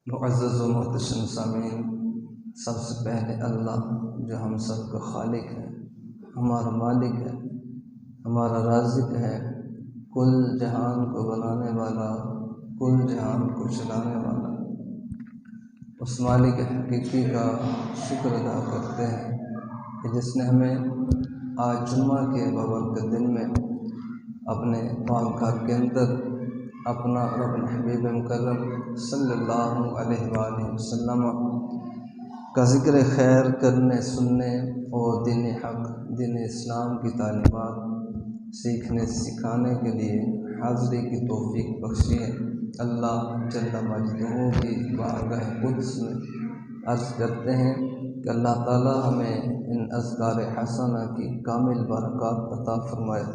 मुअज़्ज़ज़ व मोहतरम सामीन, सबसे पहले अल्लाह जो हम सब का खालिक है, हमारा मालिक है, हमारा राज़िक है, कुल जहान को बनाने वाला, कुल जहान को चलाने वाला, उस मालिक हकीकी का शुक्र अदा करते हैं कि जिसने हमें आज जुम्मा के बाबरकत दिन में अपने पाक घर के अंदर अपना और अपने हबीब मुकर्रम सल्लल्लाहु अलैहि वसल्लम का ज़िक्र खैर करने, सुनने और दीन हक़, दीन इस्लाम की तालीमात सीखने सिखाने के लिए हाज़िरी की तौफ़ीक़ बख्शी है। अल्लाह जल्ल मजदूहू की बारगाह क़ुद्स में अर्ज़ करते हैं कि अल्लाह ताला हमें इन अज़कार हसना की कामिल बरक़ात अता फरमाए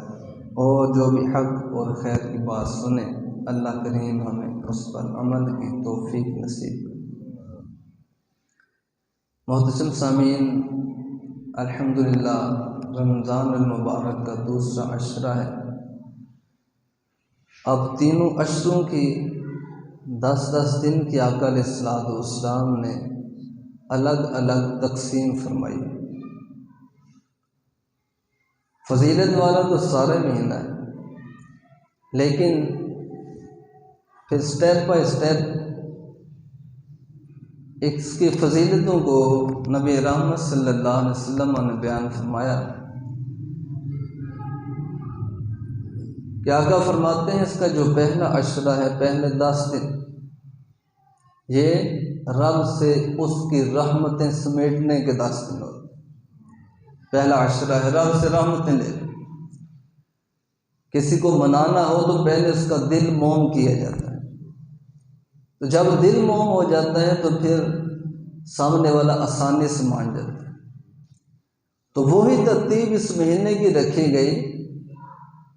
और जो भी हक़ और खैर की बात सुने अल्लाह करीम हमें उस पर अमल की तौफ़ीक़ नसीब करे। मोहतरम सामीन, अल्हम्दुलिल्लाह रमज़ान अल मुबारक का दूसरा अशरा है। अब तीनों अशरों की 10-10 दिन की आका अलैहिस्सलाम ने अलग अलग तकसीम फरमाई। फजीलत वाला तो सारा महीना है, लेकिन फिर स्टेप बाय स्टेप इसकी फजीलतों को नबी रहमत सल्लल्लाहु अलैहि वसल्लम ने बयान फरमाया। क्या आका फरमाते हैं इसका जो पहला अशरा है, पहले 10 दिन, ये रब से उसकी रहमतें समेटने के 10 दिन होते। पहला अशरा है रब से रहमतें ले। किसी को मनाना हो तो पहले उसका दिल मोम किया जाता है, तो जब दिल मोम हो जाता है तो फिर सामने वाला आसानी से मान जाता है। तो वही तरतीब इस महीने की रखी गई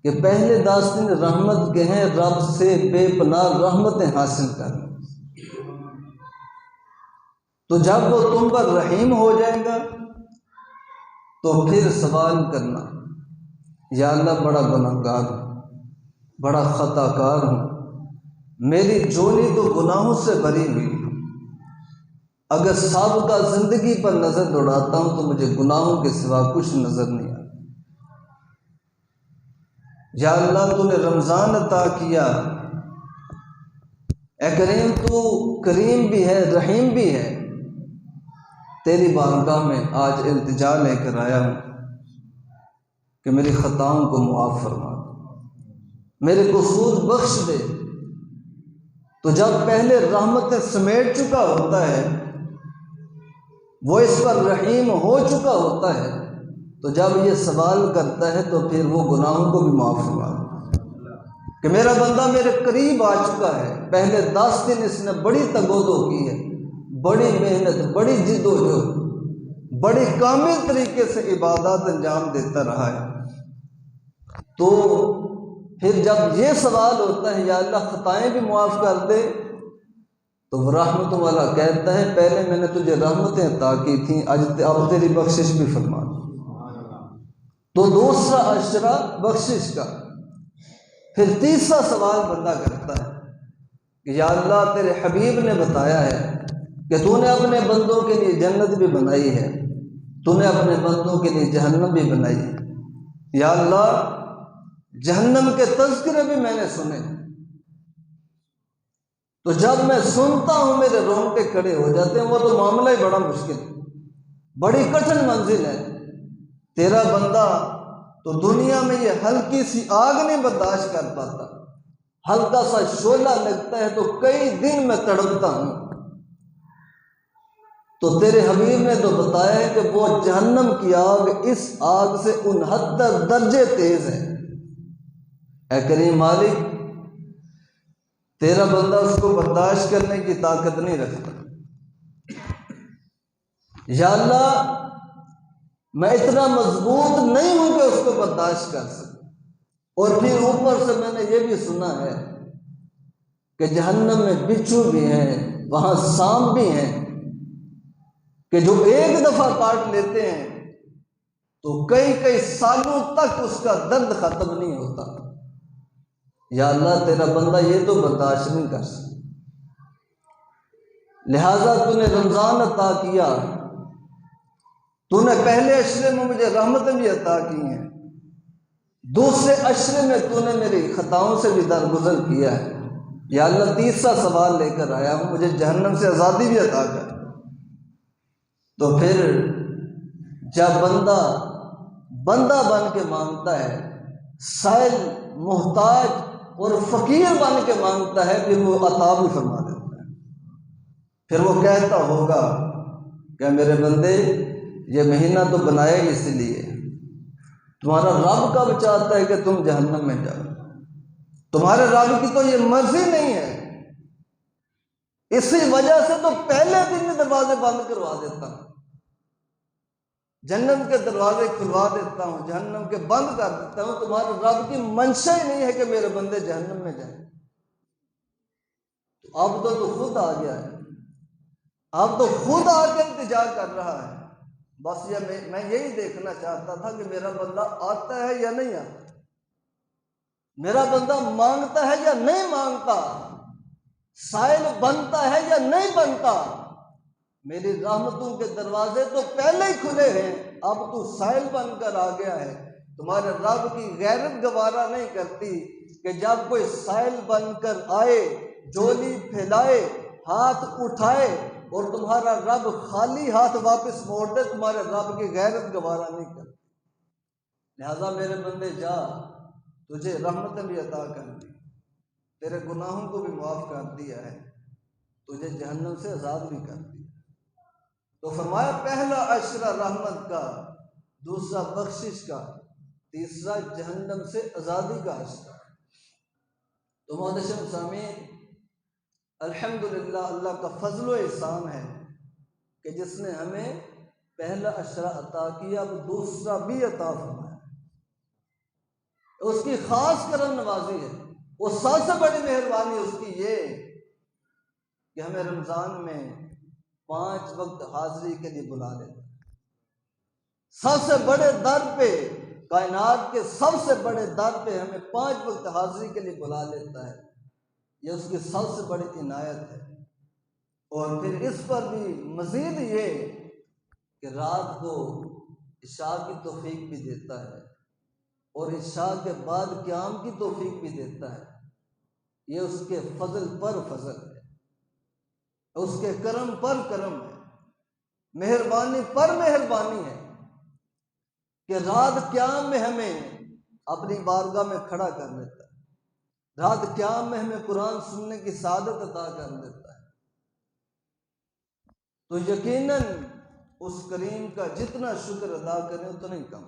कि पहले 10 दिन रहमत के हैं, रब से बेपनाह रहमतें हासिल करना। तो जब वो तुम पर रहीम हो जाएगा तो फिर सवाल करना, या अल्लाह बड़ा गुनाहगार हूँ, बड़ा ख़ताकार हूँ, मेरी झोली तो गुनाहों से भरी हुई। अगर साबिक़ा ज़िंदगी पर नज़र दौड़ाता हूँ तो मुझे गुनाहों के सिवा कुछ नज़र नहीं आता। या अल्लाह तूने रमज़ान अता किया, ए करीम तू करीम भी है, रहीम भी है, तेरी बारगाह में आज इल्तिजा लेकर आया हूँ कि मेरी ख़ताओं को मुआफ़ फरमा, मेरे कसूर बख्श दे। तो जब पहले रहमतें समेट चुका होता है, वो इस पर रहीम हो चुका होता है, तो जब ये सवाल करता है तो फिर वो गुनाहों को भी माफ़ फरमा कि मेरा बंदा मेरे करीब आ चुका है। पहले 10 दिन इसने बड़ी तगोदो की है, बड़ी मेहनत, बड़ी जिद्दोजहद, बड़ी कामिल तरीके से इबादत अंजाम देता रहा है। तो फिर जब ये सवाल होता है या अल्लाह ख़ताएँ भी मुआफ़ कर दे, तो वो रहमत वाला कहता है पहले मैंने तुझे रहमतें अता की थी, अब तेरी बख्शिश भी फरमा। तो दूसरा अशरा बख्शिश का। फिर तीसरा सवाल बंदा करता है कि या अल्लाह तेरे हबीब ने बताया है कि तूने अपने बंदों के लिए जन्नत भी बनाई है, तूने अपने बंदों के लिए जहन्नम भी बनाई है। या अल्लाह जहन्नम के तज़किरे भी मैंने सुने, तो जब मैं सुनता हूँ मेरे रोंगटे खड़े हो जाते हैं। वो तो मामला ही बड़ा मुश्किल, बड़ी कठिन मंजिल है। तेरा बंदा तो दुनिया में ये हल्की सी आग नहीं बर्दाश्त कर पाता, हल्का सा शोला लगता है तो कई दिन में तड़पता हूँ। तो तेरे हबीब ने तो बताया है कि वो जहन्नम की आग इस आग से 69 दर्जे तेज है। ऐ करीम मालिक, तेरा बंदा उसको बर्दाश्त करने की ताकत नहीं रखता। या अल्लाह मैं इतना मजबूत नहीं हूं कि उसको बर्दाश्त कर सकूं। और फिर ऊपर से मैंने ये भी सुना है कि जहन्नम में बिच्छू भी हैं, वहां सांप भी हैं कि जो एक दफा काट लेते हैं तो कई कई सालों तक उसका दर्द खत्म नहीं होता। या अल्लाह तेरा बंदा ये तो बर्दाश्त नहीं कर सकता। लिहाजा तूने रमज़ान अता किया, तूने पहले अशरे में मुझे रहमतें भी अता की हैं, दूसरे अशरे में तूने मेरी खताओं से भी दरगुजर किया है। या अल्लाह तीसरा सवाल लेकर आया हूँ, मुझे जहन्नम से आज़ादी भी अता कर। तो फिर जब बंदा बंदा बन के मांगता है, साइल मोहताज और फ़कीर बन के मांगता है, फिर वो अता भी फरमा देता है। फिर वो कहता होगा कि मेरे बंदे, ये महीना तो बनाया इसलिए, तुम्हारा रब कब चाहता है कि तुम जहन्नम में जाओ? तुम्हारे रब की तो ये मर्जी नहीं है, इसी वजह से तो पहले दिन दरवाजे बंद करवा देता हूं, जहन्नम के दरवाजे खुलवा देता हूं, जहन्नम के बंद कर देता हूं। तुम्हारे रब की मंशा ही नहीं है कि मेरे बंदे जहन्नम में जाए। तो अब तो खुद आ गया है, अब तो खुद आके इंतजार कर रहा है। बस ये मैं यही देखना चाहता था कि मेरा बंदा आता है या नहीं आता, मेरा बंदा मांगता है या नहीं मांगता, साइल बनता है या नहीं बनता। मेरी रहमतों के दरवाजे तो पहले ही खुले हैं, अब तू साइल बनकर आ गया है। तुम्हारे रब की गैरत गवारा नहीं करती कि जब कोई साइल बनकर आए, झोली फैलाए, हाथ उठाए और तुम्हारा रब खाली हाथ वापस मोड़ दे, तुम्हारे रब की गैरत गवारा नहीं करती। लिहाजा मेरे बंदे जा, तुझे रहमत भी अता कर दी, तेरे गुनाहों को भी माफ़ कर दिया है, तुझे जहन्नम से आज़ाद भी कर दिया। तो फरमाया पहला अशरा रहमत का, दूसरा बख्शिश का, तीसरा जहन्नम से आज़ादी का अशरा। तो मोहतरम सामीन, अल्हम्दुलिल्लाह अल्लाह का फजल व एहसान है कि जिसने हमें पहला अशरा अता किया, अब दूसरा भी अता फरमाया। उसकी खास करम नवाजी है, वो सबसे बड़ी मेहरबानी उसकी ये कि हमें रमज़ान में 5 वक्त हाजिरी के लिए बुला लेता है। सबसे बड़े दर पे, कायनात के सबसे बड़े दर पे हमें 5 वक्त हाजिरी के लिए बुला लेता है, यह उसकी सबसे बड़ी इनायत है। और फिर इस पर भी मज़ीद ये कि रात को इशा की तौफीक भी देता है और इशा के बाद क़याम की तौफीक भी देता है। ये उसके फजल पर फजल है, उसके करम पर करम है, मेहरबानी पर मेहरबानी है कि रात क़याम में हमें अपनी बारगाह में खड़ा कर लेता है, रात क़याम में हमें कुरान सुनने की सादत अता कर देता है। तो यकीनन उस करीम का जितना शुक्र अदा करें उतना ही कम।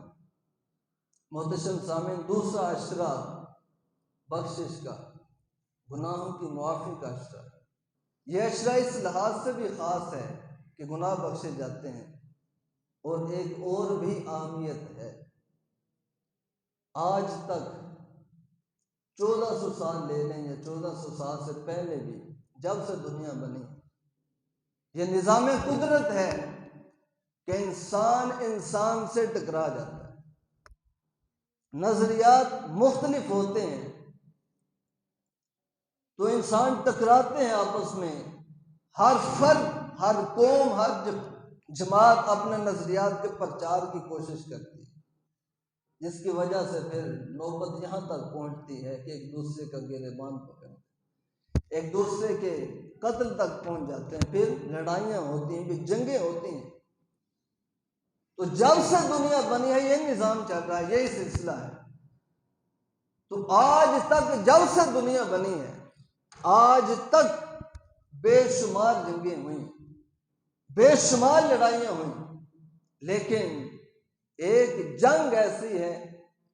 मोहतरम सामीन, दूसरा अशरा बख्शिश का, गुनाहों की मुआफ़ी का अशरा। यह अशरा इस लिहाज से भी ख़ास है कि गुनाह बख्शे जाते हैं, और एक और भी अहमियत है। आज तक 1400 साल ले लें या 1400 साल से पहले भी, जब से दुनिया बनी, यह निज़ाम कुदरत है कि इंसान इंसान से टकरा जाता है। नजरियात मुख्तलिफ होते हैं तो इंसान टकराते हैं आपस में। हर फर्द, हर कौम, हर जमात अपने नजरियात के प्रचार की कोशिश करती है, जिसकी वजह से फिर नौबत यहाँ तक पहुँचती है कि एक दूसरे का गिरेबान पकड़ते, एक दूसरे के कत्ल तक पहुँच जाते हैं, फिर लड़ाइयाँ होती हैं, फिर जंगें होती हैं। तो जब से दुनिया बनी है यही निज़ाम चल रहा है, यही सिलसिला है। तो आज तक, जब से दुनिया बनी है आज तक बेशुमार जंगें हुई, बेशुमार लड़ाइयाँ हुई, लेकिन एक जंग ऐसी है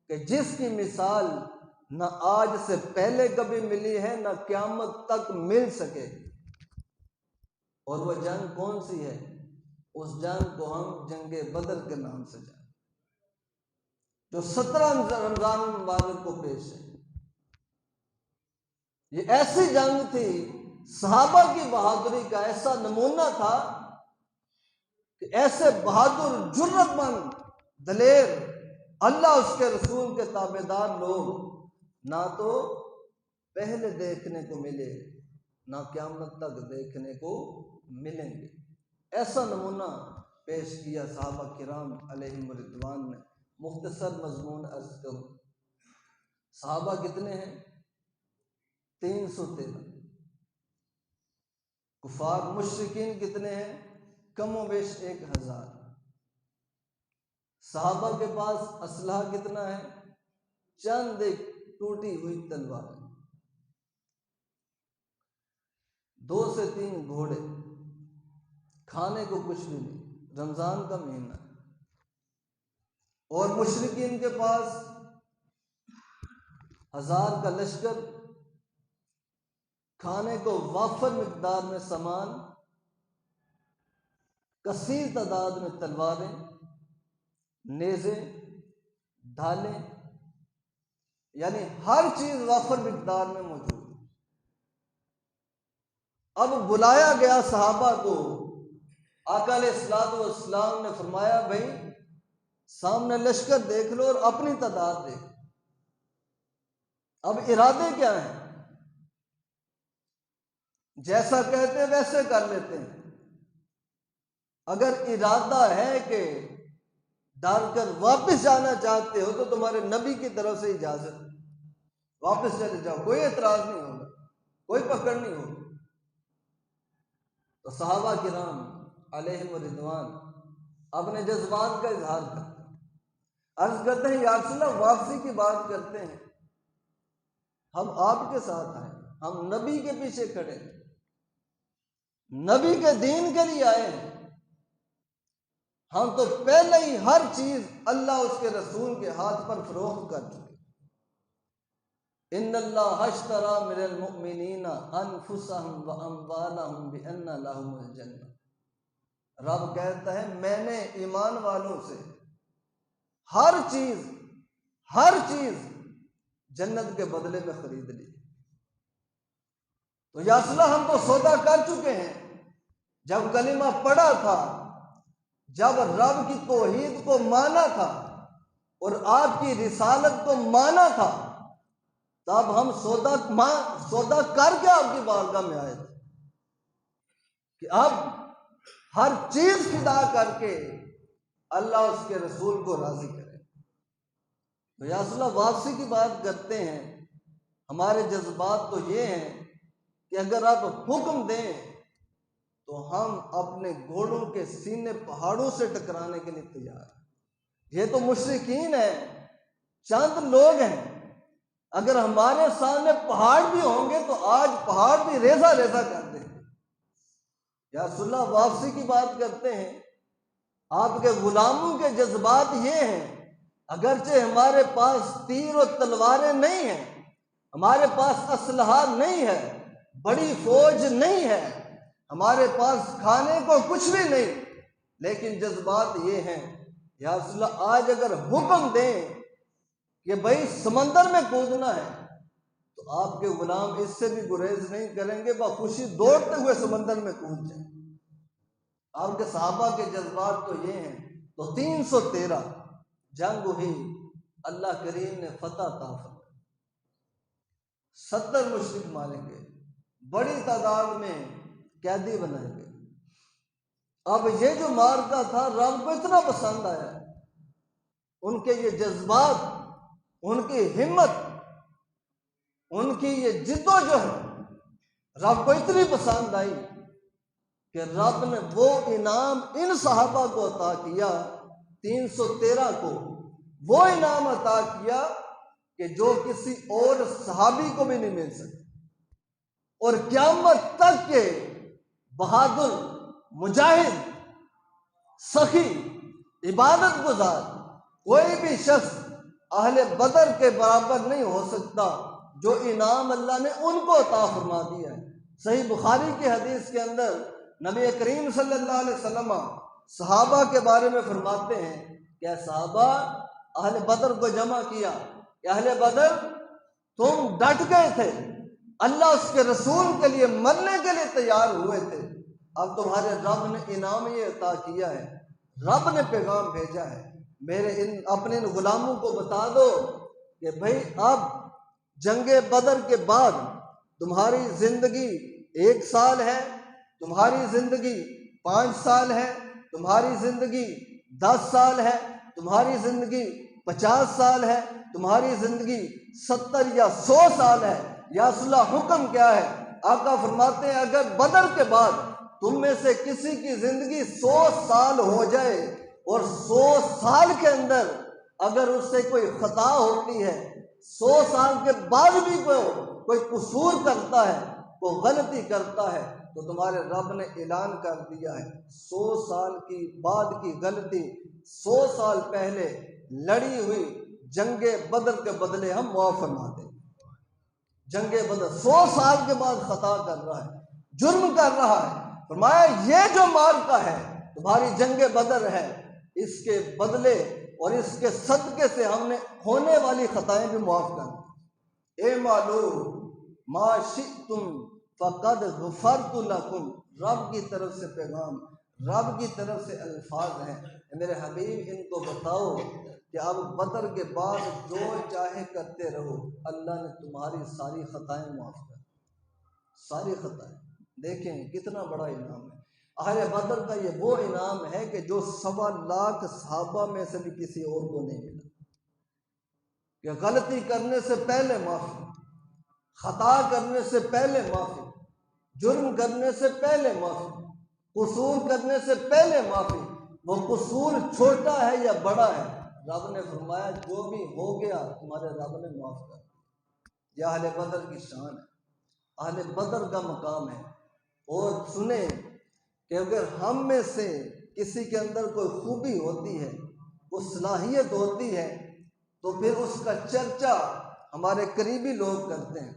कि जिसकी मिसाल न आज से पहले कभी मिली है, न क़यामत तक मिल सके। और वह जंग कौन सी है? उस जंग को हम जंगे बदर के नाम से जानते, जो 17 रमज़ान मुबारक को पेश है। ये ऐसी जंग थी, सहाबा की बहादुरी का ऐसा नमूना था कि ऐसे बहादुर, जुर्रतमंद, दलेर, अल्लाह उसके रसूल के ताबेदार लोग ना तो पहले देखने को मिले, ना क़यामत तक देखने को मिलेंगे। ऐसा नमूना पेश किया सहाबा किराम अलैहिम रिदवान ने। मुख्तसर मजमून अर्ज करूं, सहाबा कितने हैं? 313। कुफार मुश्रिकीन कितने हैं? कमो बेश 1000। सहाबा के पास असलहा कितना है? चंद एक टूटी हुई तलवार, 2 से 3 घोड़े, खाने को कुछ भी नहीं, रमजान का महीना। और मुशरिकीन के पास 1000 का लश्कर, खाने को वाफर मिकदार में सामान, कसीर तादाद में तलवारें, नेज़े, ढाले, यानी हर चीज वाफर मिकदार में मौजूद। अब बुलाया गया सहाबा को, आका अलैहिस्सलाम ने फरमाया भाई सामने लश्कर देख लो और अपनी तादाद देख। अब इरादे क्या हैं? जैसा कहते वैसे कर लेते हैं। अगर इरादा है कि डालकर वापस जाना चाहते हो तो तुम्हारे नबी की तरफ से इजाजत, वापस चले जाओ, कोई एतराज नहीं होगा, कोई पकड़ नहीं होगी। तो सहाबा किराम अलैहिम रिदवान अपने जज्बात का इजहार करते हैं, अर्ज करते हैं या रसूल अल्लाह वापसी की बात करते हैं, हम आपके साथ आए, हम नबी के पीछे खड़े हैं, नबी के दीन के लिए आए हैं। हम तो पहले ही हर चीज अल्लाह उसके रसूल के हाथ पर फरोख्त कर चुके। इन्नल्लाह अश्तरा मिनल मुमिनीना अनफुसहम व अम्वालहम बिअन्ना लहुमुल जन्नह। रब कहता है मैंने ईमान वालों से हर चीज जन्नत के बदले में खरीद ली। तो या रसूल हम तो सौदा कर चुके हैं। जब कलिमा पढ़ा था, जब रब की तौहीद को माना था और आपकी रिसालत को माना था, तब हम सौदा करके आपकी बारगाह में आए थे कि अब हर चीज फिदा करके अल्लाह उसके रसूल को राजी करे। तो या रसूल अल्लाह वापसी की बात करते हैं। हमारे जज्बात तो ये हैं कि अगर आप हुक्म दें तो हम अपने घोड़ों के सीने पहाड़ों से टकराने के लिए तैयार हैं। ये तो मुशरिकीन है, चंद लोग हैं। अगर हमारे सामने पहाड़ भी होंगे तो आज पहाड़ भी रेजा रेजा कर देंगे। या रसूल अल्लाह वापसी की बात करते हैं। आपके गुलामों के जज्बात ये हैं, अगरचे हमारे पास तीर और तलवारें नहीं हैं, हमारे पास असलहा नहीं है, बड़ी फौज नहीं है, हमारे पास खाने को कुछ भी नहीं, लेकिन जज्बात ये हैं या रसूल अल्लाह आज अगर हुक्म दें कि भाई समंदर में कूदना है तो आपके गुलाम इससे भी गुरेज नहीं करेंगे, बखुशी दौड़ते हुए समंदर में कूद जाए। आपके सहाबा के जज्बात तो ये हैं। तो 313 जंग हुई, अल्लाह करीम ने फतह ता फरमाई, 70 मुशरिक मारे गए, बड़ी तादाद में कैदी बनाए गए। अब ये जो मारका था रब को इतना पसंद आया, उनके ये जज्बात, उनकी हिम्मत, उनकी ये जिद्दोजहद रब को इतनी पसंद आई कि रब ने वो इनाम इन सहाबा को अता किया, 313 को वो इनाम अता किया कि जो किसी और सहाबी को भी नहीं मिल सकता। और क़यामत तक के बहादुर, मुजाहिद, सखी, इबादत गुजार कोई भी शख्स अहले बदर के बराबर नहीं हो सकता जो इनाम अल्लाह ने उनको अता फरमा दिया है। सही बुखारी की हदीस के अंदर नबी करीम सल्लल्लाहु अलैहि वसल्लम सहाबा के बारे में फरमाते हैं कि सहाबा अहले बदर को जमा किया, अहले बदर तुम डट गए थे, अल्लाह उसके रसूल के लिए मरने के लिए तैयार हुए थे, अब तुम्हारे रब ने इनाम ये अता किया है, रब ने पैगाम भेजा है, मेरे अपने गुलामों को बता दो कि भाई अब जंगे बदर के बाद तुम्हारी जिंदगी 1 साल है, तुम्हारी जिंदगी 5 साल है, तुम्हारी जिंदगी 10 साल है, तुम्हारी जिंदगी 50 साल है, तुम्हारी जिंदगी 70 या 100 साल है। या रसूलल्लाह हुक्म क्या है? आका फरमाते हैं अगर बदर के बाद तुम में से किसी की जिंदगी 100 साल हो जाए और 100 साल के अंदर अगर उससे कोई खता होती है, 100 साल के बाद भी कोई कसूर करता है, कोई गलती करता है, तो तुम्हारे रब ने ऐलान कर दिया है 100 साल की बाद की गलती 100 साल पहले लड़ी हुई जंगे बदर के बदले हम मुआफ फरमा दें। जंगे बदर 100 साल के बाद खता कर रहा है, जुर्म कर रहा है, फरमाया ये जो मार्का है तुम्हारी जंगे बदर है, इसके बदले और इसके सदके से हमने होने वाली खताएं भी मुआफ कर दी। ए मालूम माशितुम फ़क़द ग़फ़रतु लकुम, रब की तरफ से पैगाम, रब की तरफ से अल्फाज हैं। मेरे हबीब इनको बताओ कि अब बदर के बाद जो चाहे करते रहो, अल्लाह ने तुम्हारी सारी खताएं माफ़ कर, सारी खताएं। देखें कितना बड़ा इनाम है। अहले बदर का ये वो इनाम है कि जो 1.25 लाख सहाबा में से भी किसी और को नहीं मिला। कि गलती करने से पहले माफ़ी, खता करने से पहले माफ़ी, जुर्म करने से पहले माफ़ी, कसूर करने से पहले माफ़ी। वो कसूर छोटा है या बड़ा है, रब ने फरमाया जो भी हो गया तुम्हारे रब ने माफ़ कर दिया। यह अहले बदर की शान है, अहले बदर का मकाम है। और सुने कि अगर हम में से किसी के अंदर कोई खूबी होती है, कोई सलाहियत होती है, तो फिर उसका चर्चा हमारे करीबी लोग करते हैं।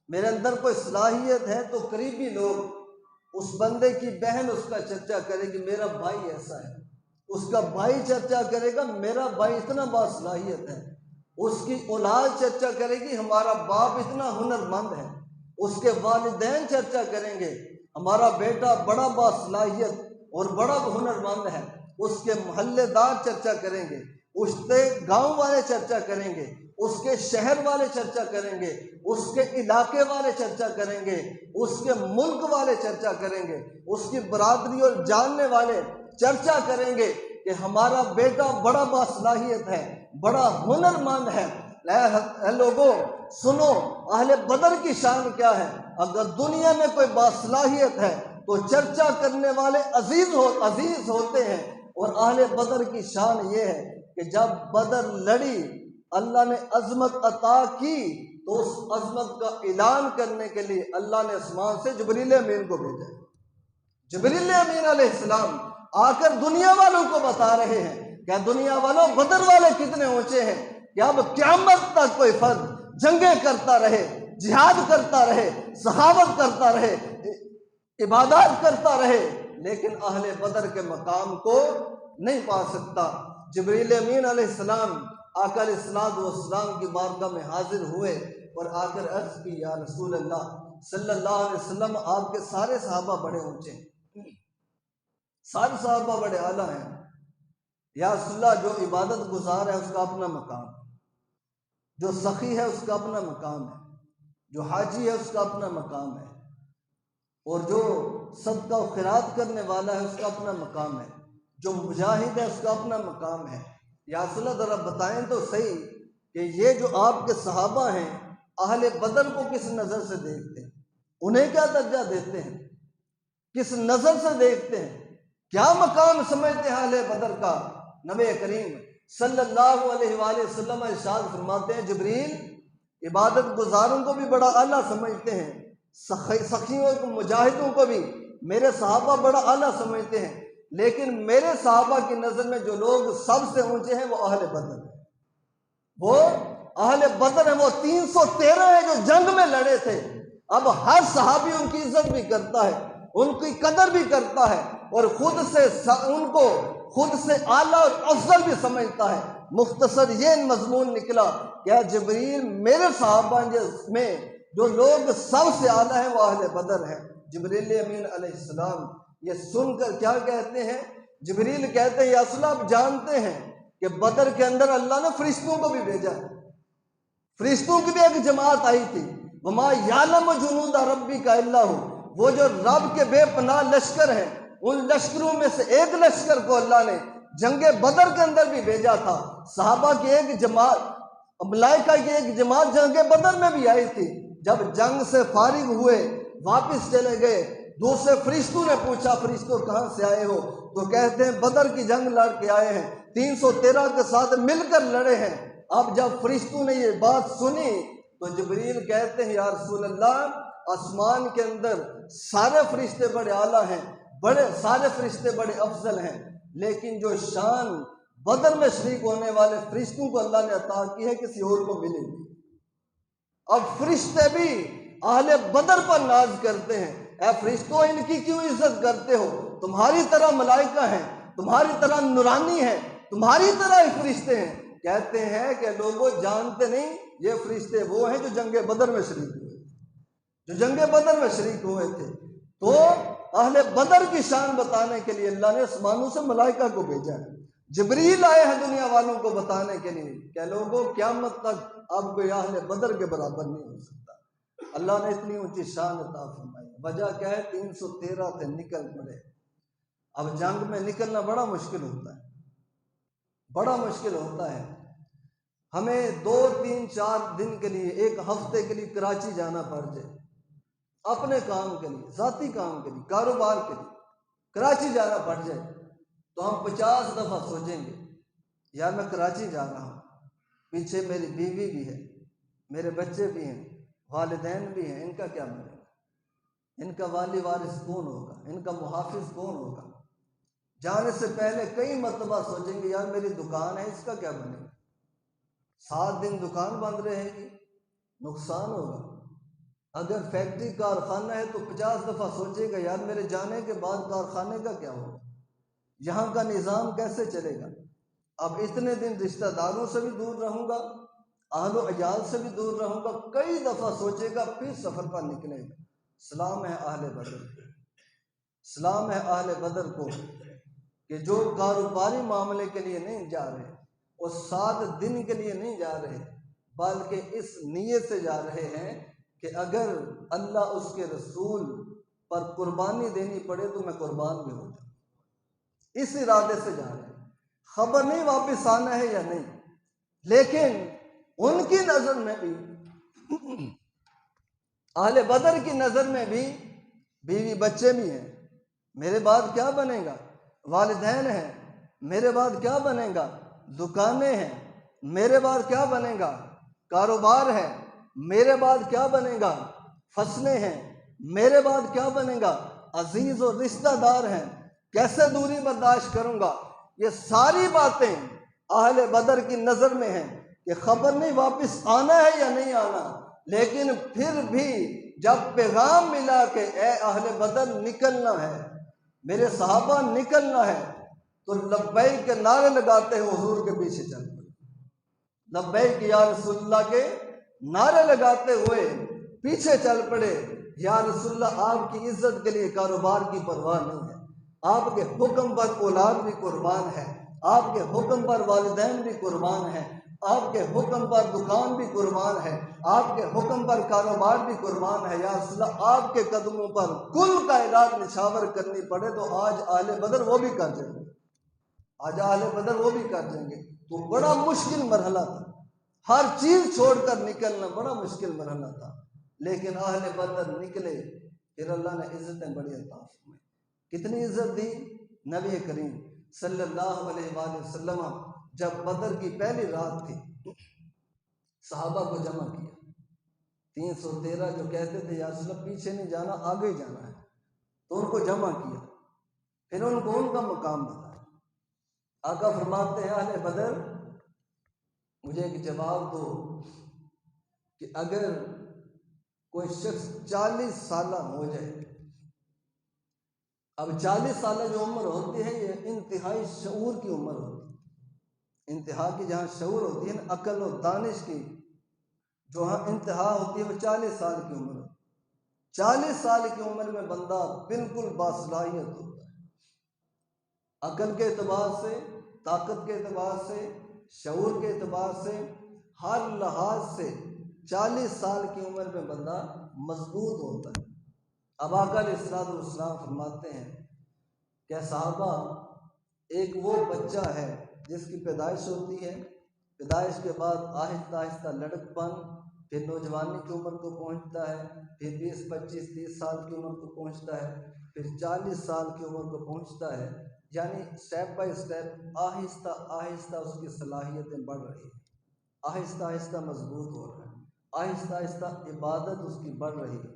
मेरे अंदर कोई सलाहियत है तो करीबी लोग, उस बंदे की बहन उसका चर्चा करेगी मेरा भाई ऐसा है, उसका भाई चर्चा करेगा मेरा भाई इतना बासलाहियत है, उसकी औलाद चर्चा करेगी हमारा बाप इतना हुनरमंद है, उसके वालिदैन चर्चा करेंगे हमारा बेटा बड़ा बासलाहियत और बड़ा हुनरमंद है, उसके मोहल्लेदार चर्चा करेंगे, उसके गांव वाले चर्चा करेंगे, उसके शहर वाले चर्चा करेंगे, उसके इलाके वाले चर्चा करेंगे, उसके मुल्क वाले चर्चा करेंगे, उसकी बरादरी और जानने वाले चर्चा करेंगे कि हमारा बेटा बड़ा बासलाहियत है, बड़ा हुनरमंद है। लोगों सुनो, अहले बदर की शान क्या है? अगर दुनिया में कोई बासलाहियत है तो चर्चा करने वाले अजीज होते हैं। और अहले बदर की शान ये है कि जब बदर लड़ी अल्लाह ने अजमत अता की तो उस अजमत का ऐलान करने के लिए अल्लाह ने आसमान से जिब्रील अमीन को भेजा। जिब्रील अमीन अलैहिस्सलाम आकर दुनिया वालों को बता रहे हैं, क्या दुनिया वालों बदर वाले कितने ऊंचे हैं, क्या अब क़यामत तक कोई फर्द जंगे करता रहे, जिहाद करता रहे, सहावत करता रहे, इबादत करता रहे, लेकिन अहले बदर के मकाम को नहीं पा सकता। जिब्रील अमीन अलैहिस्सलाम आका अलैहिस्सलाम की बारगाह में हाजिर हुए और आकर अर्ज की या रसूल अल्लाह सल्लल्लाहु अलैहि वसल्लम, आपके सारे सहाबा बड़े ऊंचे हैं, सारे सहाबा बड़े आला हैं, या रसूलल्लाह जो इबादत गुजार है उसका अपना मकाम, जो सखी है उसका अपना मकाम है, जो हाजी है उसका अपना मकाम है, और जो सदका और खैरात करने वाला है उसका अपना मकाम है, जो मुजाहिद है उसका अपना मकाम है। या रसूलल्लाह ज़रा बताएं तो सही कि ये जो आपके सहाबा हैं अहले बदर को किस नज़र से देखते हैं, उन्हें क्या दर्जा देते हैं, किस नज़र से देखते हैं, क्या मकाम समझते हैं अहले बदर का? नबी करीम सल्लल्लाहु अलैहि वसल्लम इरशाद फरमाते हैं, जिब्रील इबादत गुजारों को भी बड़ा आला समझते हैं, सखियों को मुजाहिदों को भी मेरे सहाबा बड़ा आला समझते हैं, लेकिन मेरे सहाबा की नज़र में जो लोग सबसे ऊंचे हैं वो अहले बदर है। वो अहले बदर है, वो 313 है जो जंग में लड़े थे। अब हर सहाबी उनकी इज्जत भी करता है, उनकी कदर भी करता है और खुद से उनको खुद से आला और अफजल भी समझता है। मुख्तसर ये मजमून निकला, क्या जिब्रील मेरे सहाबा में जो लोग सबसे आला है वो अहले बदर है। जिब्रील अमीन अलैहिस्सलाम ये सुनकर क्या कहते हैं? जिब्रील कहते हैं या रसूल आप जानते हैं कि बदर के अंदर अल्लाह ने फरिश्तों को भी भेजा, फरिश्तों की भी एक जमात आई थी। वमा यालम जुनूद रब्बिका इल्ला हु, वो जो रब के बेपनाह लश्कर हैं, उन लश्करों में से एक लश्कर को अल्लाह ने जंगे बदर के अंदर भी भेजा था। सहाबा की एक जमात, मलाइका की एक जमात जंगे बदर में भी आई थी। जब जंग से फारिग हुए वापस चले गए, दूसरे फरिश्तों ने पूछा, फरिश्तों कहाँ से आए हो? तो कहते हैं बदर की जंग लड़ के आए हैं, 313 के साथ मिलकर लड़े हैं। अब जब फरिश्तों ने ये बात सुनी तो जिब्रील कहते हैं, या रसूल अल्लाह, आसमान के अंदर सारे फरिश्ते बड़े आला हैं, सारे फरिश्ते बड़े अफजल हैं, लेकिन जो शान बदर में शरीक होने वाले फरिश्तों को अल्लाह ने अता की है, किसी और को मिलेगी। अब फरिश्ते भी अहले बदर पर नाज करते हैं, ऐ फरिश्तों इनकी क्यों इज्जत करते हो? तुम्हारी तरह मलाइका हैं, तुम्हारी तरह नुरानी हैं, तुम्हारी तरह ही फरिश्ते हैं। कहते हैं कि लोगों जानते नहीं, ये फरिश्ते वो हैं जो जंगे बदर में शरीक हुए, जो जंगे बदर में शरीक हुए थे। तो अहले बदर की शान बताने के लिए अल्लाह ने आसमानों से मलाइका को भेजा है। जिब्रील आए हैं दुनिया वालों को बताने के लिए कि लोगों क़यामत तक अब कोई अहले बदर के बराबर नहीं हो सकता। अल्लाह ने इतनी ऊंची शान अता फरमाई। वजह क्या है? 313 थे, निकल पड़े। अब जंग में निकलना बड़ा मुश्किल होता है, बड़ा मुश्किल होता है। हमें 2, 3, 4 दिन के लिए, एक हफ्ते के लिए कराची जाना पड़ जाए, अपने काम के लिए, जाती काम के लिए, कारोबार के लिए कराची जाना पड़ जाए, तो हम 50 दफ़ा सोचेंगे, यार मैं कराची जा रहा हूँ, पीछे मेरी बीवी भी है, मेरे बच्चे भी हैं, वालिदैन भी हैं, इनका क्या बनेगा? इनका वाली वारिस कौन होगा? इनका मुहाफिज कौन होगा? जाने से पहले कई मरतबा सोचेंगे, यार मेरी दुकान है, इसका क्या बनेगा? 7 दिन दुकान बंद रहेगी, नुकसान होगा। अगर फैक्ट्री कारखाना है तो 50 दफ़ा सोचेगा, यार मेरे जाने के बाद कारखाने का क्या होगा? यहाँ का निज़ाम कैसे चलेगा? अब इतने दिन रिश्तेदारों से भी दूर रहूँगा, आहलो अयाल से भी दूर रहूँगा, कई दफ़ा सोचेगा, फिर सफ़र पर निकलेगा। सलाम है अहले बदर को, सलाम है अहले बदर को कि जो कारोबारी मामले के लिए नहीं जा रहे, और 7 दिन के लिए नहीं जा रहे, बल्कि इस नीयत से जा रहे हैं कि अगर अल्लाह उसके रसूल पर कुर्बानी देनी पड़े तो मैं कुर्बान भी हो जाऊँ, इस इरादे से जा रहे हैं। खबर नहीं वापस आना है या नहीं, लेकिन उनकी नज़र में भी, अहले बदर की नज़र में भी बीवी बच्चे भी हैं, मेरे बाद क्या बनेगा? वालिदैन हैं, मेरे बाद क्या बनेगा? दुकानें हैं, मेरे बाद क्या बनेगा? कारोबार है, मेरे बाद क्या बनेगा? फसलें हैं, मेरे बाद क्या बनेगा? अजीज और रिश्तेदार हैं, कैसे दूरी बर्दाश्त करूंगा? ये सारी बातें अहले बदर की नज़र में हैं कि खबर नहीं वापस आना है या नहीं आना, लेकिन फिर भी जब पैगाम मिला कि ए अहले बदर निकलना है, मेरे सहाबा निकलना है, तो लब्बैक के नारे लगाते हैं हुजूर के पीछे चल पड़े। लब्बैक या रसूलुल्लाह के नारे लगाते हुए पीछे चल पड़े। या रसूलुल्लाह, आपकी इज्जत के लिए कारोबार की परवाह नहीं है, आपके हुक्म पर औलाद भी कुर्बान है, आपके हुक्म पर वालिदैन भी कुर्बान है, आपके हुक्म पर दुकान भी कुर्बान है, आपके हुक्म पर कारोबार भी कुर्बान है। या रसूलुल्लाह, आपके कदमों पर कुल कायनात निछावर करनी पड़े तो आज आले बदर वो भी कर देंगे, आज आले बदर वो भी कर देंगे। तो बड़ा मुश्किल मरहला था, हर चीज छोड़कर निकलना बड़ा मुश्किल मरहला था, लेकिन अहले बदर निकले, फिर अल्लाह ने इज्जतें बड़ी अता फरमाई। कितनी इज्जत दी? नबी करीम सल्लल्लाहु अलैहि वसल्लम जब बदर की पहली रात थी, सहाबा को जमा किया, 313 जो कहते थे या रसूल अल्लाह पीछे नहीं जाना, आगे ही जाना है, तो उनको जमा किया, फिर उनको उनका मुकाम बताया। आका फरमाते हैं, अहले बदर मुझे एक जवाब दो कि अगर कोई शख्स 40 साल हो जाए, अब 40 साल जो उम्र होती है ये इंतहाई शऊर की उम्र होती है, इंतहा की जहाँ शऊर होती है ना, अकल और दानिश की जो हाँ इंतहा होती है, वो 40 साल की उम्र होती है। 40 साल की उम्र में बंदा बिल्कुल बासलाहियत होता है, अकल के एतबार से, ताकत के एतबार से, शऊर के एतबार से, हर लिहाज से 40 साल की उम्र में बंदा मजबूत होता है। अब आका अलैहिस्सलाम फरमाते हैं क्या साहबा, एक वो बच्चा है जिसकी पैदाइश होती है, पैदाइश के बाद आहिस्ता आहिस्ता लड़कपन, फिर नौजवानी की उम्र को पहुंचता है, फिर 20, 25, 30 साल की उम्र को पहुंचता है, फिर 40 साल की उम्र को पहुंचता है। यानी step by step Aahista Aahista उसकी सलाहियतें बढ़ रही है, आहिस्ता आहिस्ता मजबूत हो रहा है, आहिस्ता आहिस्ता इबादत उसकी बढ़ रही है,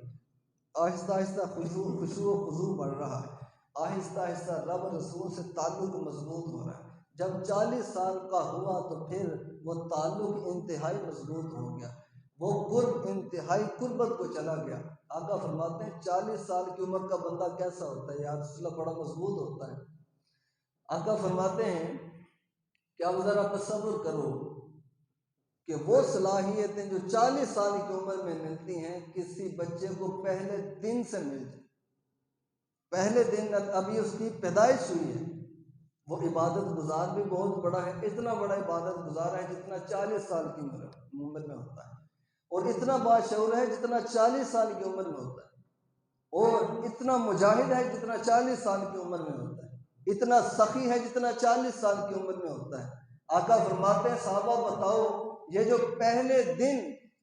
आहिस्ता आहिस्ता खुशू खुजू बढ़ रहा है, आहिस्ता आहिस्ता रब रसूल से ताल्लुक मजबूत हो रहा है। जब 40 साल का हुआ तो फिर वो ताल्लुक इंतहाई मजबूत हो गया, वो कुर्ब इंतहाई कुर्बत को चला गया। आका फरमाते हैं 40 साल की उम्र का बंदा कैसा होता है यार, सिलसिला बड़ा मजबूत होता है। आका फरमाते हैं कि अब ज़रा तसव्वुर करो कि वो सलाहियतें जो 40 साल की उम्र में मिलती हैं किसी बच्चे को पहले दिन से मिल जाए, पहले दिन अभी उसकी पैदाइश हुई है, वो इबादत गुजार भी बहुत बड़ा है, इतना बड़ा इबादत गुजार है जितना 40 साल की उम्र में होता है, और इतना बाशऊर है जितना 40 साल की उम्र में होता है, और इतना मुजाहिद है जितना 40 साल की उम्र में होता है, इतना सखी है जितना 40 साल की उम्र में होता है। आका फरमाते हैं साहबा बताओ, ये जो पहले दिन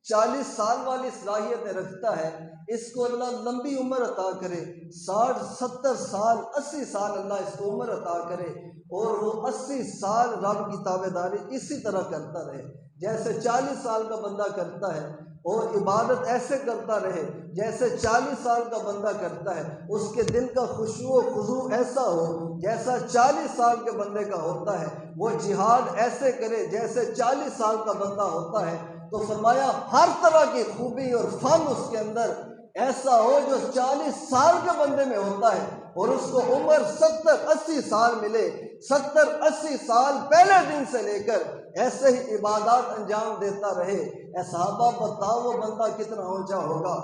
40 साल वाली सलाहियतें रखता है, इसको अल्लाह लंबी उम्र अता करे, 60, 70 साल, 80 साल अल्लाह इसको उम्र अता करे, और वो 80 साल रब की ताबेदारी इसी तरह करता रहे जैसे 40 साल का बंदा करता है, और इबादत ऐसे करता रहे जैसे 40 साल का बंदा करता है, उसके दिल का खुशू खुजू ऐसा हो जैसा 40 साल के बंदे का होता है, वो जिहाद ऐसे करे जैसे 40 साल का बंदा होता है, तो फरमाया हर तरह की खूबी और फन उसके अंदर ऐसा हो जो 40 साल के बंदे में होता है, और उसको उम्र 70-80 साल मिले, 70-80 साल पहले दिन से लेकर ऐसे ही इबादत अंजाम देता रहे। ऐ साहबा बताओ वो बंदा कितना ऊंचा होगा।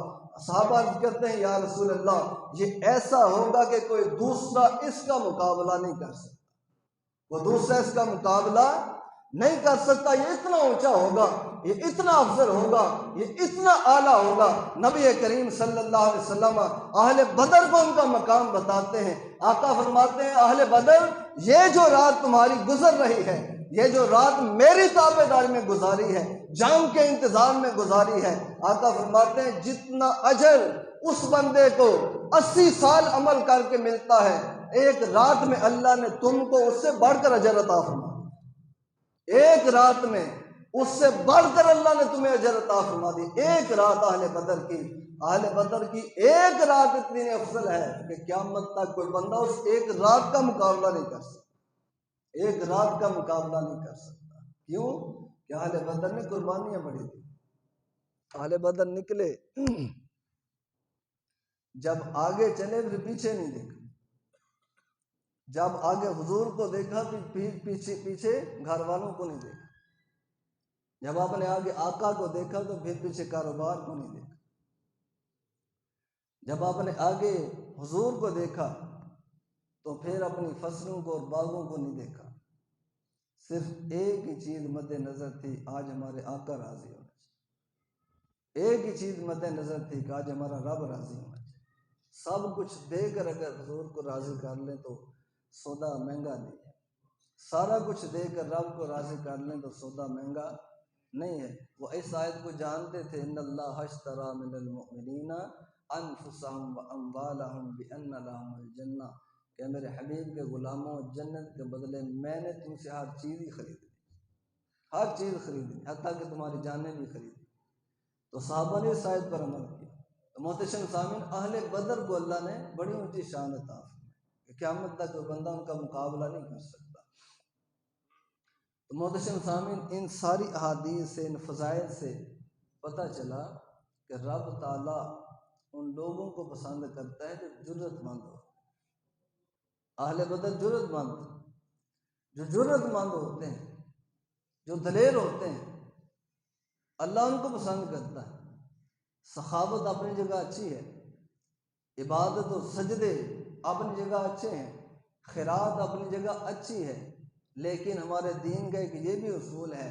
साहबा कहते हैं या रसूल अल्लाह, ये ऐसा होगा कि कोई दूसरा इसका मुकाबला नहीं कर सकता, वो दूसरा इसका मुकाबला नहीं कर सकता, ये इतना ऊंचा होगा, ये इतना अफजल होगा, ये इतना आला होगा। नबी करीम सल्लल्लाहु अलैहि वसल्लम अहले बदर को उनका मकाम बताते हैं। आका फरमाते हैं अहले बदर, ये जो रात तुम्हारी गुजर रही है, ये जो रात मेरी ताबेदारी में गुजारी है, जाम के इंतजाम में गुजारी है, आका फरमाते हैं जितना अजर उस बंदे को 80 साल अमल करके मिलता है, एक रात में अल्लाह ने तुमको उससे बढ़कर अजर अता फरमा, एक रात में उससे बढ़कर अल्लाह ने तुम्हें अजर अता फरमा दी। एक रात अहले बदर की एक रात इतनी अफजल है कि क़यामत तक कोई बंदा उस एक रात का मुकाबला नहीं कर सकता, एक रात का मुकाबला नहीं कर सकता। क्यों? कि अहले बदर ने कुर्बानियां बड़ी दी। अहले बदर निकले, जब आगे चले फिर पीछे नहीं देखा, जब आगे हुजूर को देखा फिर पीछे पीछे घर वालों को नहीं देखा, जब आपने आगे आका को देखा तो फिर पीछे कारोबार को नहीं देखा, जब आपने आगे हुजूर को देखा तो फिर अपनी फसलों को और बागों को नहीं देखा। सिर्फ एक ही चीज मद्देनजर थी, आज हमारे आका राजी होना चाहिए। एक ही चीज मद्देनजर थी कि आज हमारा रब राजी होना चाहिए। सब कुछ देकर अगर हुजूर को राजी कर लें तो सौदा महंगा नहीं है, सारा कुछ देकर रब को राजी कर लें तो सौदा महंगा नहीं है। वो इस आयत को जानते थे, इन्नल्लाह अश्तरा मिनल मुमिनीना अनफुसहुम व अम्वालहुम बिअन्ना लहुमुल जन्नह, कि मेरे हबीब के गुलामों, जन्नत के बदले मैंने तुमसे हर चीज़ ही खरीदी, हर चीज़ खरीदी, हत्ता कि तुम्हारी जानें भी खरीदी। तो साहबा ने इस आयत पर अमल किया। तो मोहतरम सामीन, अहले बदर को अल्लाह ने बड़ी ऊंची शान अता फरमाई, क़यामत तक कोई बंदा उनका मुकाबला नहीं कर सकता। तो मोहतरम सामीन, इन सारी अहादीस से, इन फ़ज़ाइल से पता चला कि रब ताला उन लोगों को पसंद करता है जो जुर्रतमंद हो। अहले बदर जुर्रतमंद, जो जुर्रतमंद होते हैं, जो दलेर होते हैं, अल्लाह उनको पसंद करता है। सखावत अपनी जगह अच्छी है, इबादत और सजदे अपनी जगह अच्छे हैं, खैरात अपनी जगह अच्छी है, लेकिन हमारे दीन का एक ये भी उसूल है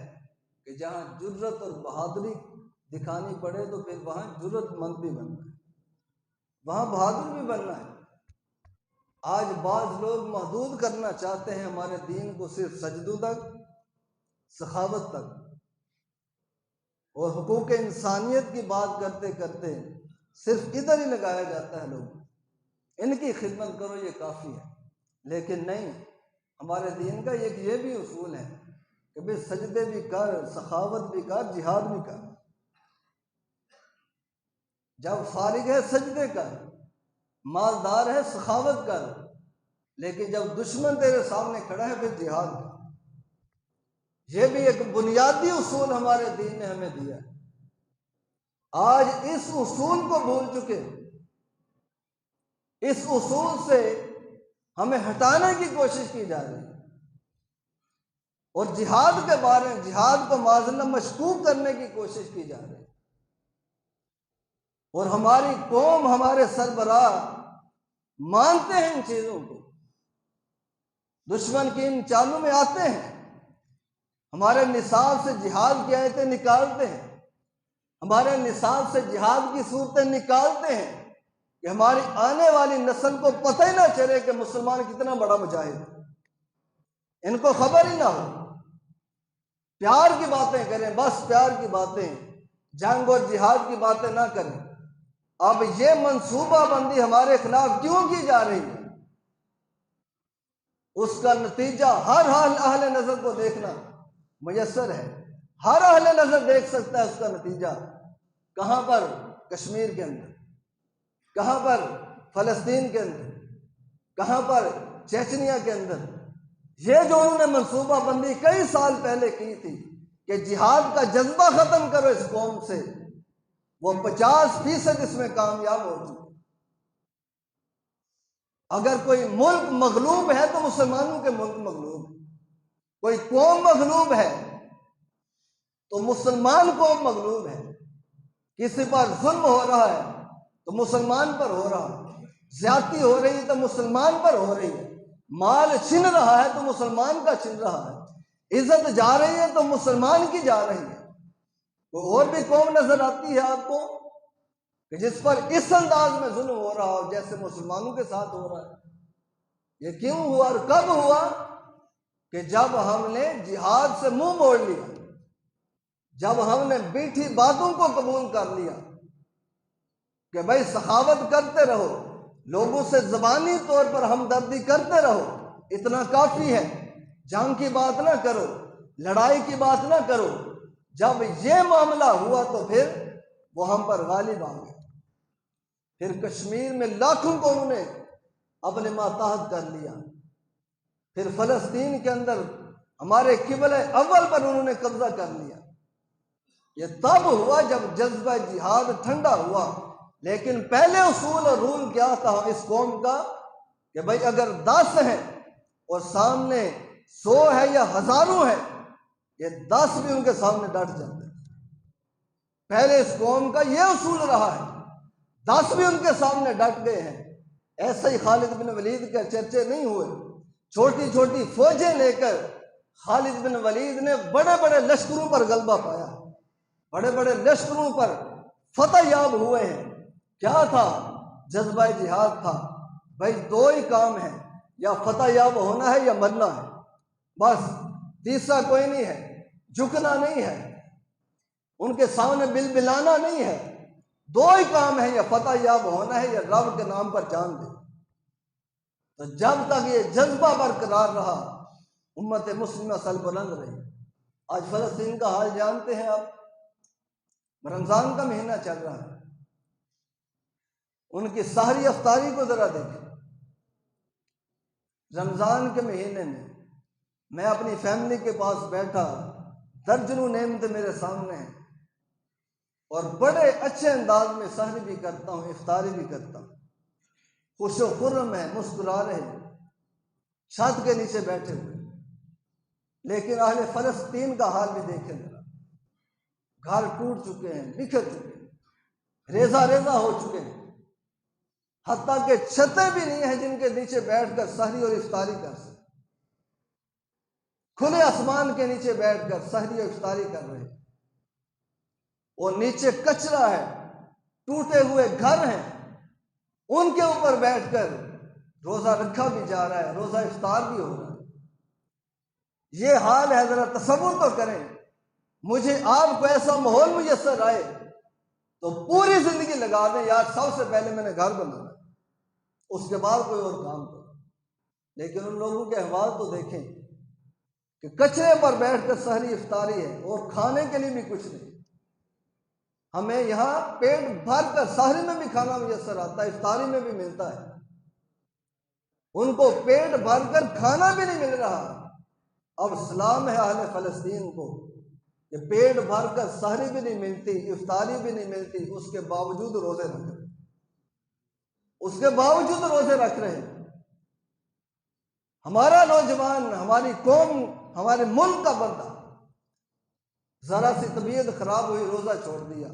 कि जहाँ जुर्रत और बहादुरी दिखानी पड़े तो फिर वहाँ जुर्रतमंद भी बनना है। वहाँ बहादुर भी बनना है। आज बाज लोग महदूद करना चाहते हैं हमारे दीन को सिर्फ सजदों तक, सखावत तक, और हुकूक इंसानियत की बात करते करते सिर्फ इधर ही लगाया जाता है लोग, इनकी खिदमत करो ये काफ़ी है। लेकिन नहीं, हमारे दीन का एक ये भी उसूल है कि भाई सजदे भी कर, सखावत भी कर, जिहाद भी कर। जब फारिग है सजदे कर, मालदार है सखावत कर, लेकिन जब दुश्मन तेरे सामने खड़ा है फिर जिहाद कर। यह भी एक बुनियादी उसूल हमारे दीन ने हमें दिया। आज इस उसूल को भूल चुके, इस उसूल से हमें हटाने की कोशिश की जा रही है, और जिहाद के बारे में, जिहाद को माज़ल्ला मशकूक करने की कोशिश की जा रही है। और हमारी कौम, हमारे सरबराह मानते हैं इन चीजों को, दुश्मन की इन चालों में आते हैं, हमारे निसाब से जिहाद की आयतें निकालते हैं, हमारे निसाब से जिहाद की सूरतें निकालते हैं कि हमारी आने वाली नस्ल को पता ही ना चले कि मुसलमान कितना बड़ा मुजाहिद है, इनको खबर ही ना हो। प्यार की बातें करें, बस प्यार की बातें, जंग और जिहाद की बातें ना करें। अब ये मंसूबाबंदी हमारे खिलाफ क्यों की जा रही है, उसका नतीजा हर हाल अहले नजर को देखना मुयस्सर है। हर अहले नजर देख सकता है उसका नतीजा। कहां पर? कश्मीर के अंदर, कहां पर? फलस्तीन के अंदर, कहां पर? चेचनिया के अंदर। ये जो उन्होंने मंसूबाबंदी कई साल पहले की थी कि जिहाद का जज्बा खत्म करो इस कौम से, वो 50% इसमें कामयाब हो चुके। अगर कोई मुल्क मगलूब है तो मुसलमानों के मुल्क मगलूब है, कोई कौम मगलूब है तो मुसलमान कौम मगलूब है। किसी पर जुल्म हो रहा है तो मुसलमान पर हो रहा है, ज्यादती हो रही है तो मुसलमान पर हो रही है, माल छिन रहा है तो मुसलमान का छिन रहा है, इज्जत जा रही है तो मुसलमान की जा रही है। तो और भी कौम नजर आती है आपको कि जिस पर इस अंदाज में जुल्म हो रहा हो जैसे मुसलमानों के साथ हो रहा है? ये क्यों हुआ और कब हुआ? कि जब हमने जिहाद से मुंह मोड़ लिया, जब हमने मीठी बातों को कबूल कर लिया कि भाई सखावत करते रहो, लोगों से ज़बानी तौर पर हमदर्दी करते रहो, इतना काफ़ी है, जंग की बात ना करो, लड़ाई की बात ना करो। जब ये मामला हुआ तो फिर वो हम पर गालिब आ गए। फिर कश्मीर में लाखों को उन्होंने अपने माताहत कर लिया। फिर फलस्तीन के अंदर हमारे किबले अव्वल पर उन्होंने कब्जा कर लिया। ये तब हुआ जब जज्बा जिहाद ठंडा हुआ। लेकिन पहले उसूल और रूल क्या था इस कौम का कि भाई अगर 10 है और सामने 100 है या हजारों है, ये 10 भी उनके सामने डट जाते। पहले इस कौम का ये उसूल रहा है, 10 भी उनके सामने डट गए हैं। ऐसे ही खालिद बिन वलीद के चर्चे नहीं हुए। छोटी छोटी फौजें लेकर खालिद बिन वलीद ने बड़े बड़े लश्करों पर गलबा पाया, बड़े बड़े लश्करों पर फतह याब हुए हैं। क्या था? जज्बा जिहाद था। भाई दो ही काम है, या फतह याब होना है या मरना है, बस तीसरा कोई नहीं है। झुकना नहीं है, उनके सामने बिलबिलाना नहीं है। दो ही काम है, या फतह याब होना है या रब के नाम पर जान दे। तो जब तक ये जज्बा बरकरार रहा, उम्मत मुस्लिमा सरबुलंद रही। आज फलस्तीन का हाल जानते हैं आप, रमजान का महीना चल रहा है, उनकी सहरी अफ्तारी को जरा देखें। रमजान के महीने में मैं अपनी फैमिली के पास बैठा, दर्जनों नेमतें मेरे सामने हैं, और बड़े अच्छे अंदाज में सहरी भी करता हूँ, इफ्तारी भी करता हूँ। खुशो खुर्रम है, मुस्कुरा रहे, छत के नीचे बैठे हुए। लेकिन अहले फलस्तीन का हाल भी देखें जरा। घर टूट चुके हैं, बिखर चुके हैं, रेजा रेजा हो चुके हैं। हत्ता के छतें भी नहीं है जिनके नीचे बैठकर सहरी और इफ्तारी कर सके। खुले आसमान के नीचे बैठकर सहरी और इफ्तारी कर रहे हैं, और नीचे कचरा है, टूटे हुए घर हैं, उनके ऊपर बैठकर रोज़ा रखा भी जा रहा है, रोज़ा इफ्तार भी हो रहा है। ये हाल है, ज़रा तसव्वुर तो करें। मुझे आपको ऐसा माहौल मुयस्सर आए तो पूरी ज़िंदगी लगा दें, यार सबसे पहले मैंने घर बनाना, उसके बाद कोई और काम करो। लेकिन उन लोगों के अहवाल तो देखें कि कचरे पर बैठकर सहरी इफ्तारी है और खाने के लिए भी कुछ नहीं। हमें यहाँ पेट भर कर सहरी में भी खाना मुयस्सर आता है, इफ्तारी में भी मिलता है, उनको पेट भर कर खाना भी नहीं मिल रहा। अब सलाम है अहले फ़लस्तीन को कि पेट भर कर सहरी भी नहीं मिलती, इफ्तारी भी नहीं मिलती, उसके बावजूद रोजे रख रहे, उसके बावजूद रोजे रख रहे हैं। हमारा नौजवान, हमारी कौम, हमारे मुल्क का बंदा जरा सी तबीयत खराब हुई, रोजा छोड़ दिया।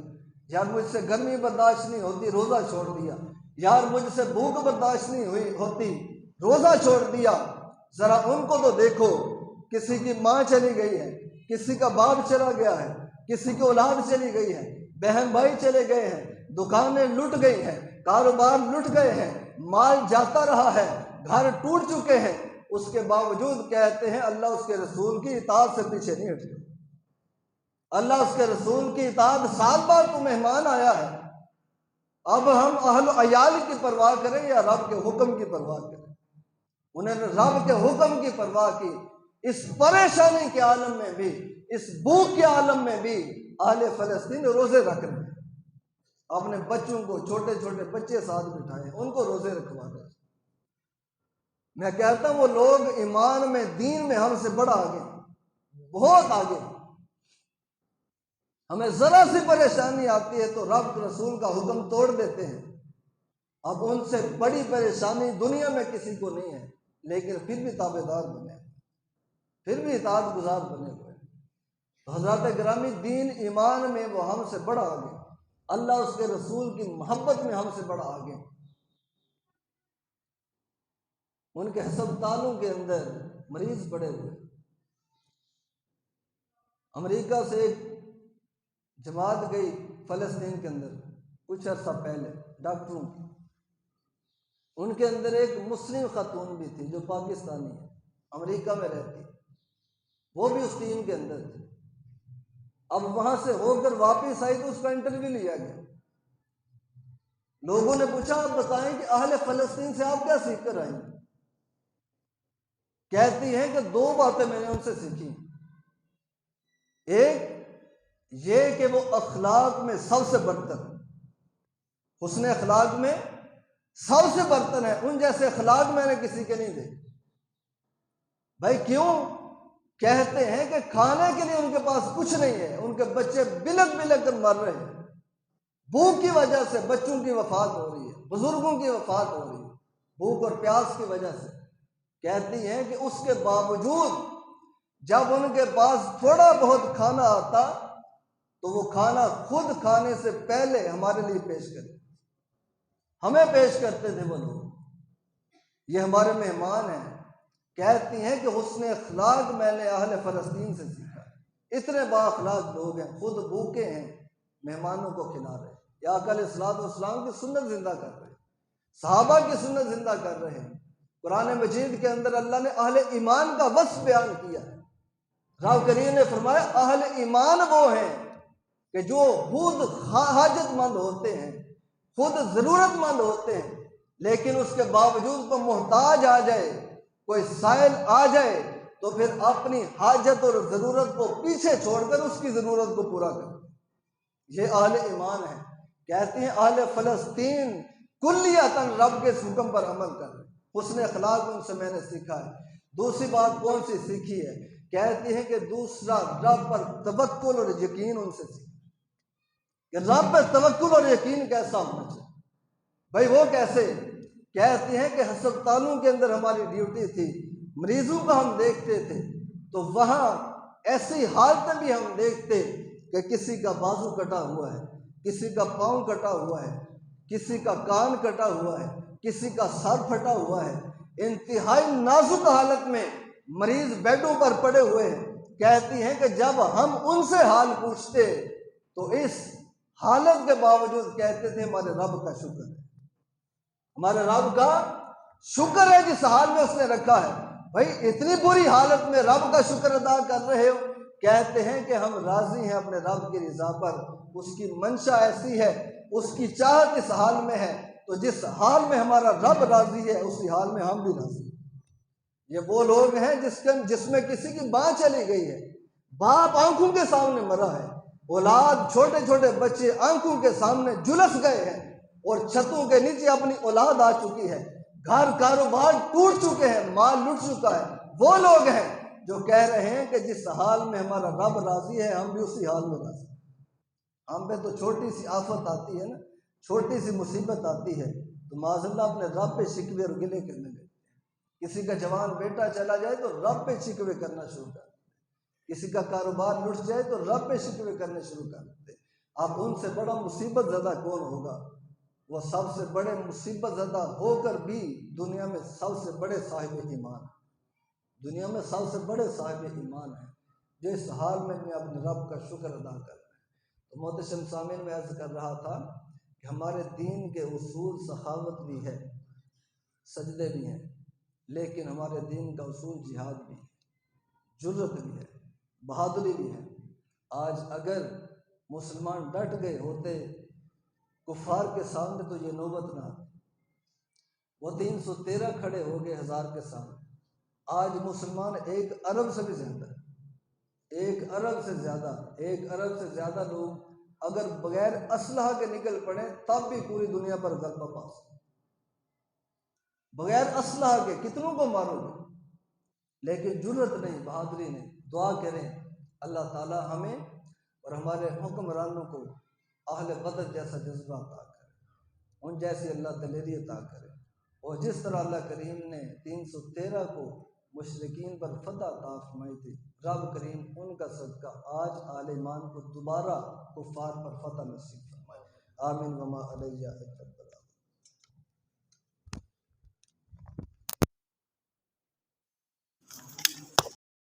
यार मुझसे गर्मी बर्दाश्त नहीं होती, रोजा छोड़ दिया। यार मुझसे भूख बर्दाश्त नहीं हुई होती, रोजा छोड़ दिया। जरा उनको तो देखो, किसी की माँ चली गई है, किसी का बाप चला गया है, किसी की औलाद चली गई है, बहन भाई चले गए हैं, दुकानें लुट गई हैं, कारोबार लुट गए हैं, माल जाता रहा है, घर टूट चुके हैं। उसके बावजूद कहते हैं अल्लाह उसके रसूल की इताअत से पीछे नहीं हटते। अल्लाह उसके रसूल की इताअत, साल बाद तो मेहमान आया है, अब हम अहल अयाल की परवाह करें या रब के हुक्म की परवाह करें? उन्होंने रब के हुक्म की परवाह की। इस परेशानी के आलम में भी, इस भूख के आलम में भी अहले फ़लस्तीन रोजे रख रहे हैं। अपने बच्चों को, छोटे छोटे बच्चे साथ बिठाए, उनको रोजे रखवा रहे। मैं कहता हूं वो लोग ईमान में, दीन में हमसे बड़ा आगे, बहुत आगे। हमें जरा सी परेशानी आती है तो रब रसूल का हुक्म तोड़ देते हैं। अब उनसे बड़ी परेशानी दुनिया में किसी को नहीं है, लेकिन फिर भी ताबेदार बने, फिर भी इताअत गुजार बने हुए। तो हज़रात गिरामी, दीन ईमान में वो हमसे बड़ा आगे, अल्लाह उसके रसूल की मोहब्बत में हमसे बड़ा आगे। उनके हस्पतालों के अंदर मरीज पड़े हुए। अमेरिका से एक जमात गई फ़लस्तीन के अंदर कुछ अर्सा पहले, डॉक्टरों की। उनके अंदर एक मुस्लिम खातून भी थी जो पाकिस्तानी है, अमेरिका में रहती, वो भी उस टीम के अंदर थी। अब वहां से होकर वापस आई तो उसका इंटरव्यू लिया गया। लोगों ने पूछा आप बताएं कि अहले फ़लस्तीन से आप क्या सीख कर आई? कहती है कि दो बातें मैंने उनसे सीखी। एक ये कि वो अखलाक में सबसे बरतर, हुस्न अखलाक में सबसे बरतर है, उन जैसे अखलाक मैंने किसी के नहीं देखे। भाई क्यों? कहते हैं कि खाने के लिए उनके पास कुछ नहीं है, उनके बच्चे बिलक बिलक कर मर रहे हैं, भूख की वजह से बच्चों की वफात हो रही है, बुजुर्गों की वफात हो रही है, भूख और प्यास की वजह से। कहती हैं कि उसके बावजूद जब उनके पास थोड़ा बहुत खाना आता तो वो खाना खुद खाने से पहले हमारे लिए पेश करते, हमें पेश करते थे वो लोग। ये हमारे मेहमान हैं। कहती हैं कि हुस्न अखलाक मैंने अहले फ़लस्तीन से सीखा। इतने बाअखलाक लोग हैं, खुद भूखे हैं, मेहमानों को खिला रहे, या अलैहिस्सलाम की सुन्नत जिंदा कर रहे, सहाबा की सुन्नत जिंदा कर रहे हैं। कुरान मजीद के अंदर अल्लाह ने अहले ईमान का वस्फ बयान किया है। रब करीम ने फरमाया अहले ईमान वो हैं कि जो खुद हाजतमंद होते हैं, खुद ज़रूरतमंद होते हैं, लेकिन उसके बावजूद तो मोहताज आ जाए, कोई साइल आ जाए तो फिर अपनी हाजत और ज़रूरत को पीछे छोड़कर उसकी ज़रूरत को पूरा कर। ये अहले ईमान है। कहते हैं अहले फ़लस्तीन कुल्लियतन रब के हुक्म पर अमल कर रहे, हुस्न अखलाक उनसे मैंने सीखा है। दूसरी बात कौन सी सीखी है? कहती है कि दूसरा रब पर तवक्कुल और यकीन उनसे सीखा कि रब पर तवक्कुल और यकीन कैसा होना चाहिए। भाई वो कैसे? कहती हैं कि अस्पतालों के अंदर हमारी ड्यूटी थी, मरीजों को हम देखते थे तो वहाँ ऐसी हालतें भी हम देखते कि किसी का बाजू कटा हुआ है, किसी का पाँव कटा हुआ है, किसी का कान कटा हुआ है, किसी का सर फटा हुआ है, इंतहाई नाजुक हालत में मरीज बेडों पर पड़े हुए हैं। कहती हैं कि जब हम उनसे हाल पूछते तो इस हालत के बावजूद कहते थे हमारे रब का शुक्र है, हमारे रब का शुक्र है जिस हाल में उसने रखा है। भाई इतनी बुरी हालत में रब का शुक्र अदा कर रहे हो, कहते हैं कि हम राजी हैं अपने रब की रजा पर, उसकी मंशा ऐसी है, उसकी चाहत इस हाल में है, तो जिस हाल में हमारा रब राजी है उसी हाल में हम भी राजी। ये वो लोग हैं जिसमें किसी की बाँ चली गई है, बाप आंखों के सामने मरा है, औलाद छोटे छोटे बच्चे आंखों के सामने झुलस गए हैं, और छतों के नीचे अपनी औलाद आ चुकी है, घर कारोबार टूट चुके हैं, माल लुट चुका है। वो लोग हैं जो कह रहे हैं कि जिस हाल में हमारा रब राजी है हम भी उसी हाल में राजी। हम पे तो छोटी सी आफत आती है ना, छोटी सी मुसीबत आती है तो माज़अल्लाह अपने रब पे शिकवे और गिले करने लगते हैं। किसी का जवान बेटा चला जाए तो रब पे शिकवे करना शुरू कर, किसी का कारोबार लुट जाए तो रब पे शिकवे करने शुरू कर देते। अब उनसे बड़ा मुसीबत ज़्यादा कौन होगा? वो सबसे बड़े मुसीबत ज़्यादा होकर भी दुनिया में सबसे बड़े साहिब ईमान, दुनिया में सबसे बड़े साहिब ईमान है, जो इस हाल में अपने रब का शुक्र अदा कर रहे हैं। तो मोहतरम सामीन में अर्ज़ कर रहा था कि हमारे दीन के उसूल सखावत भी है, सजदे भी हैं, लेकिन हमारे दीन का उसूल जिहाद भी है, जुर्रत भी है, बहादुरी भी है। आज अगर मुसलमान डट गए होते कुफार के सामने तो ये नौबत ना आती। वो 313 खड़े हो गए 1000 के सामने। आज मुसलमान 1 अरब से भी ज्यादा, 1 अरब से ज्यादा, 1 अरब से ज्यादा लोग अगर बगैर असलहा के निकल पड़े तब भी पूरी दुनिया पर गलबा पा सकते। बगैर असलहा के कितनों को मारोगे, लेकिन जुर्रत नहीं, बहादुरी नहीं। दुआ करें अल्लाह ताला हमें और हमारे हुक्मरानों को अहले बदर जैसा जज्बा अता करे, उन जैसी अल्लाह दलेरी अता करे, और जिस तरह अल्लाह करीम ने 313 को मुशरिकीन पर फतह अता फरमाई थी, रब करीम उनका सदका आज आले ईमान को दोबारा कुफार पर फतह नसीब फरमाए। आमीन वमा अलैया।